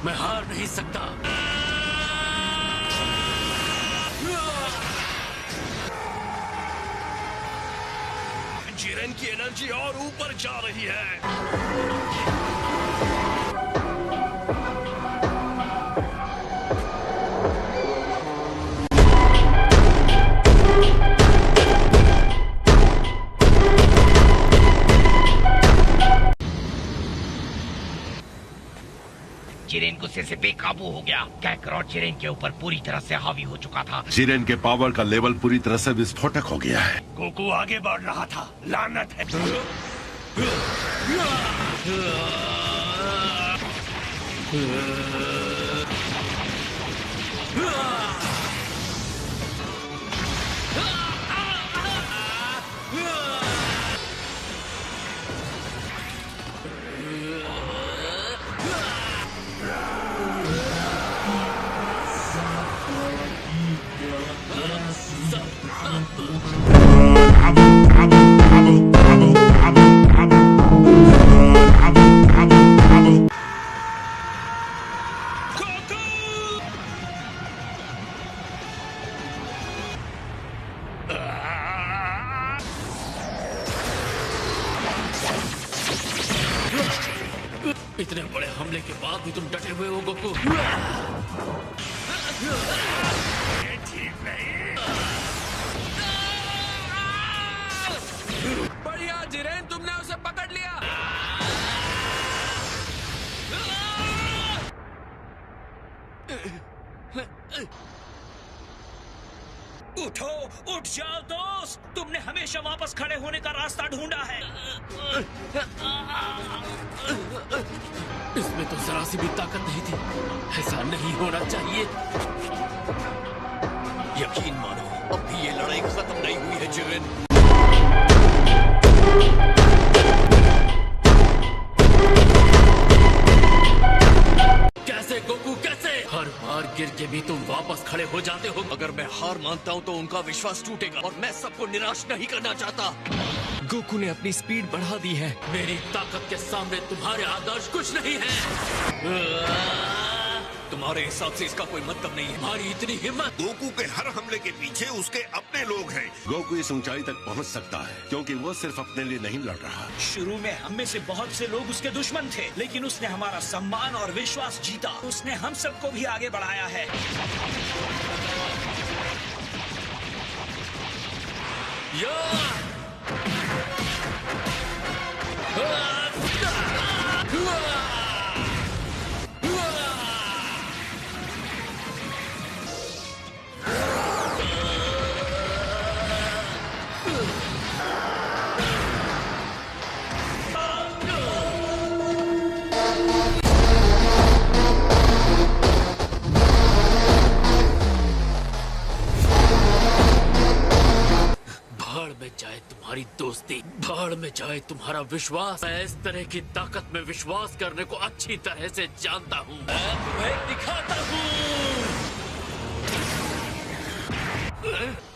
मैं हार नहीं सकता। जिरेन की एनर्जी और ऊपर जा रही है। जिरेन गुस्से से बेकाबू हो गया। कैकरॉट जिरेन के ऊपर पूरी तरह से हावी हो चुका था। जिरेन के पावर का लेवल पूरी तरह से विस्फोटक हो गया है। गोकू आगे बढ़ रहा था। लानत है। इतने बड़े हमले के बाद भी तुम डटे हुए हो गोकू। ठीक नहीं। बढ़िया जिरेन, तुमने उसे पकड़ लिया। उठो, उठ जाओ दोस्त। तुमने हमेशा वापस खड़े होने का रास्ता ढूंढा है। इसमें तो जरा सी भी ताकत नहीं थी। ऐसा नहीं होना चाहिए। यकीन मानो, अब भी ये लड़ाई खत्म नहीं हुई है जिरेन। कैसे गोकू, कैसे? हर बार गिर के भी तुम वापस खड़े हो जाते हो। अगर मैं हार मानता हूँ तो उनका विश्वास टूटेगा और मैं सबको निराश नहीं करना चाहता। गोकू ने अपनी स्पीड बढ़ा दी है। मेरी ताकत के सामने तुम्हारे आदर्श कुछ नहीं है। तुम्हारे हिसाब से इसका कोई मतलब नहीं है। तुम्हारी इतनी हिम्मत। गोकू के हर हमले के पीछे उसके अपने लोग हैं। गोकू इस ऊंचाई तक पहुंच सकता है क्योंकि वो सिर्फ अपने लिए नहीं लड़ रहा। शुरू में हम में से बहुत से लोग उसके दुश्मन थे, लेकिन उसने हमारा सम्मान और विश्वास जीता। उसने हम सबको भी आगे बढ़ाया है। भाड़ में जाए तुम्हारी दोस्ती, भाड़ में जाए तुम्हारा विश्वास। मैं इस तरह की ताकत में विश्वास करने को अच्छी तरह से जानता हूँ। मैं तुम्हें दिखाता हूँ।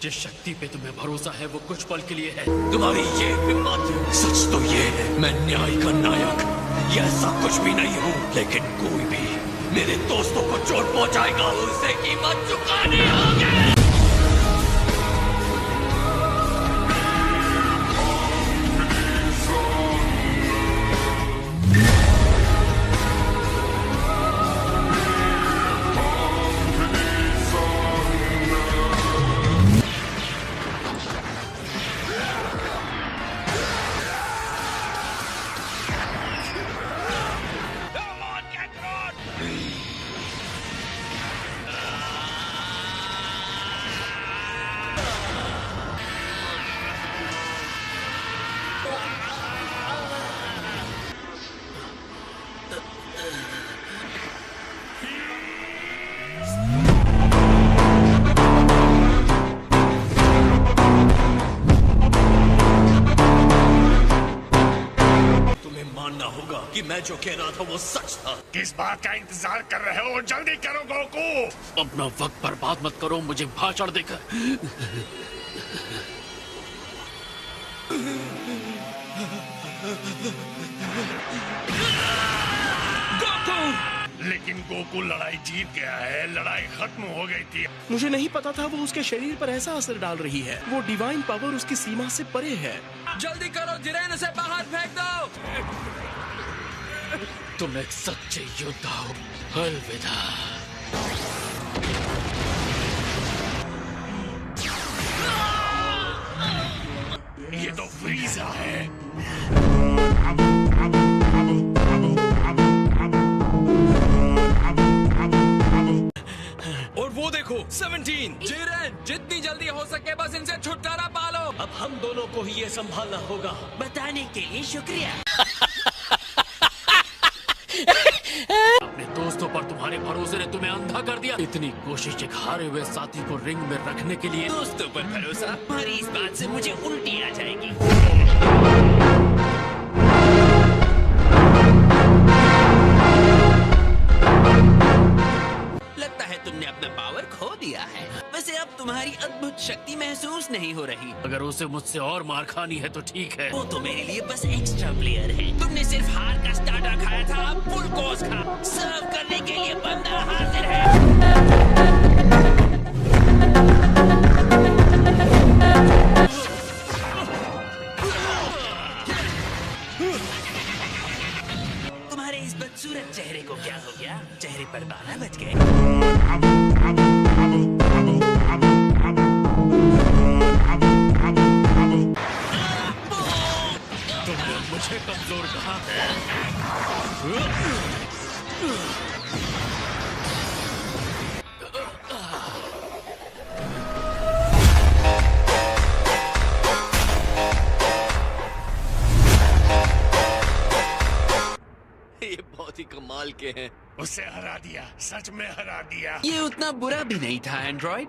जिस शक्ति पे तुम्हें भरोसा है वो कुछ पल के लिए है। तुम्हारी ये हिम्मत। सच तो ये है, मैं न्याय का नायक ये ऐसा कुछ भी नहीं हूँ, लेकिन कोई भी मेरे दोस्तों को चोट पहुँचाएगा उसे कीमत चुकानी होगी। कि मैं जो कह रहा था वो सच था। किस बात का इंतजार कर रहे हो? जल्दी करो गोकू। अपना वक्त बर्बाद मत करो मुझे भाषण देकर। गोकू! लेकिन गोकू लड़ाई जीत गया है। लड़ाई खत्म हो गई थी। मुझे नहीं पता था वो उसके शरीर पर ऐसा असर डाल रही है। वो डिवाइन पावर उसकी सीमा से परे है। जल्दी करो जिरेन, उसे बाहर फेंक दो। तुम एक सच्चे योद्धा हो। अलविदा। ये तो फ्रीजा है। और वो देखो 17। जिरेन, जितनी जल्दी हो सके बस इनसे छुटकारा पालो। अब हम दोनों को ही ये संभालना होगा। बताने के लिए शुक्रिया। अपने दोस्तों पर तुम्हारे भरोसे ने तुम्हें अंधा कर दिया। इतनी कोशिश एक हारे हुए साथी को रिंग में रखने के लिए। दोस्तों पर भरोसा, तुम्हारी इस बात से मुझे उल्टी आ जाएगी। लगता है तुमने अपना पावर खो दिया है। वैसे अब तुम्हारी अद्भुत शक्ति महसूस नहीं हो रही। अगर उसे मुझसे और मार खानी है तो ठीक है। वो तो मेरे लिए बस एक्स्ट्रा प्लेयर है। तुमने सिर्फ हार का स्टार्टर खाया था, अब फुल कोर्स खा। सर्व करने के लिए बंदा हाजिर है। तुम्हारे इस बदसूरत चेहरे को क्या हो गया? चेहरे पर बाल बच गए। तुमने मुझे कमजोर कहा। ये बहुत ही कमाल के हैं। उसे हरा दिया, सच में हरा दिया। ये उतना बुरा भी नहीं था एंड्रॉइड।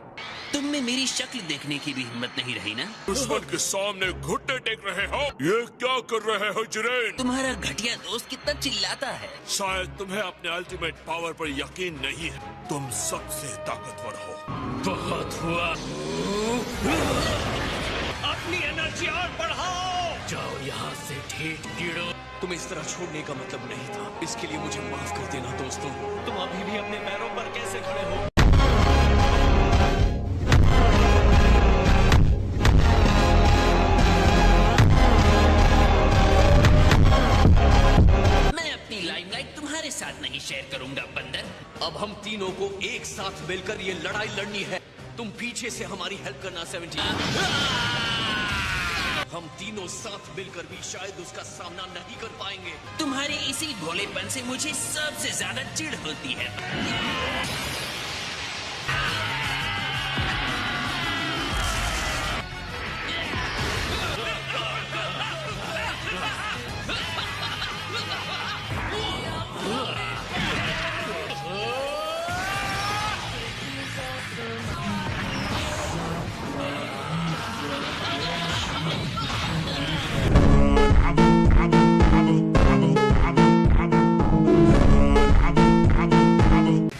तुम में मेरी शक्ल देखने की भी हिम्मत नहीं रही ना? दुश्मन के सामने घुटने टेक रहे हो। ये क्या कर रहे हो जिरेन? तुम्हारा घटिया दोस्त कितना चिल्लाता है। शायद तुम्हें अपने अल्टीमेट पावर पर यकीन नहीं है। तुम सबसे ताकतवर हो। बहुत हुआ। अपनी एनर्जी और बढ़ाओ। जाओ यहाँ से ठीक कीड़ो। तुम इस तरह छोड़ने का मतलब नहीं था। इसके लिए मुझे माफ कर देना दोस्तों। तुम अभी भी अपने पैरों पर कैसे खड़े हो? मैं अपनी लाइमलाइट तुम्हारे साथ नहीं शेयर करूंगा बंदर। अब हम तीनों को एक साथ मिलकर ये लड़ाई लड़नी है। तुम पीछे से हमारी हेल्प करना 17। हम तीनों साथ मिलकर भी शायद उसका सामना नहीं कर पाएंगे। तुम्हारे इसी भोलेपन से मुझे सबसे ज्यादा चिढ़ होती है।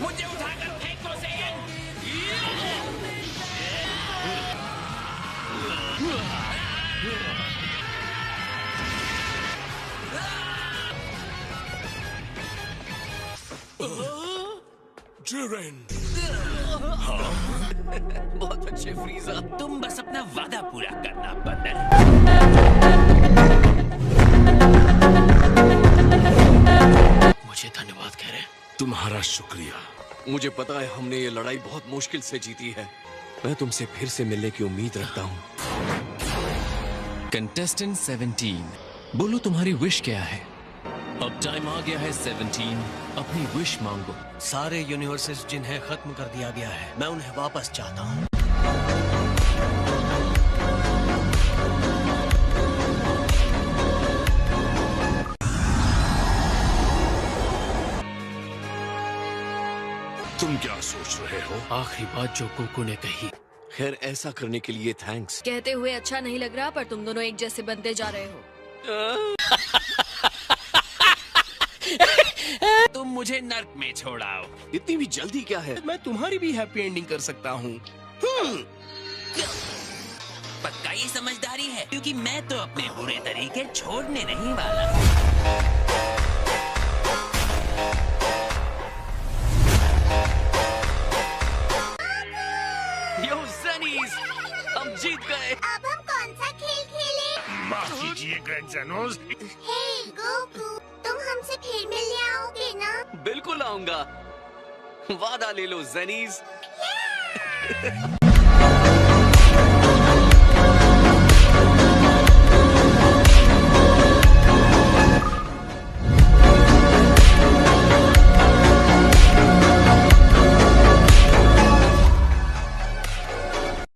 मुझे उठाकर फेंको सेयन। जिरेन, बहुत अच्छे फ्रीजा। तुम बस अपना वादा पूरा करना बंदर। मुझे धन्यवाद कह रहे। तुम्हारा शुक्रिया। मुझे पता है हमने ये लड़ाई बहुत मुश्किल से जीती है। मैं तुमसे फिर से मिलने की उम्मीद रखता हूँ। कंटेस्टेंट 17, बोलो तुम्हारी विश क्या है? अब टाइम आ गया है 17, अपनी विश मांगो। सारे यूनिवर्सेस जिन्हें खत्म कर दिया गया है, मैं उन्हें वापस चाहता हूँ। तुम क्या सोच रहे हो? आखिरी बात जो कोको ने कही। खैर ऐसा करने के लिए थैंक्स। कहते हुए अच्छा नहीं लग रहा, पर तुम दोनों एक जैसे बनते जा रहे हो। तुम मुझे नर्क में छोड़ाओ। इतनी भी जल्दी क्या है? मैं तुम्हारी भी हैप्पी एंडिंग कर सकता हूँ। पक्का ये समझदारी है, क्योंकि मैं तो अपने बुरे तरीके छोड़ने नहीं वाला। लीजिए ग्रैंडसनोस। हे गोकू, तुम हमसे फिर मिलने आओगे ना? बिल्कुल आऊंगा, वादा ले लो जनीज।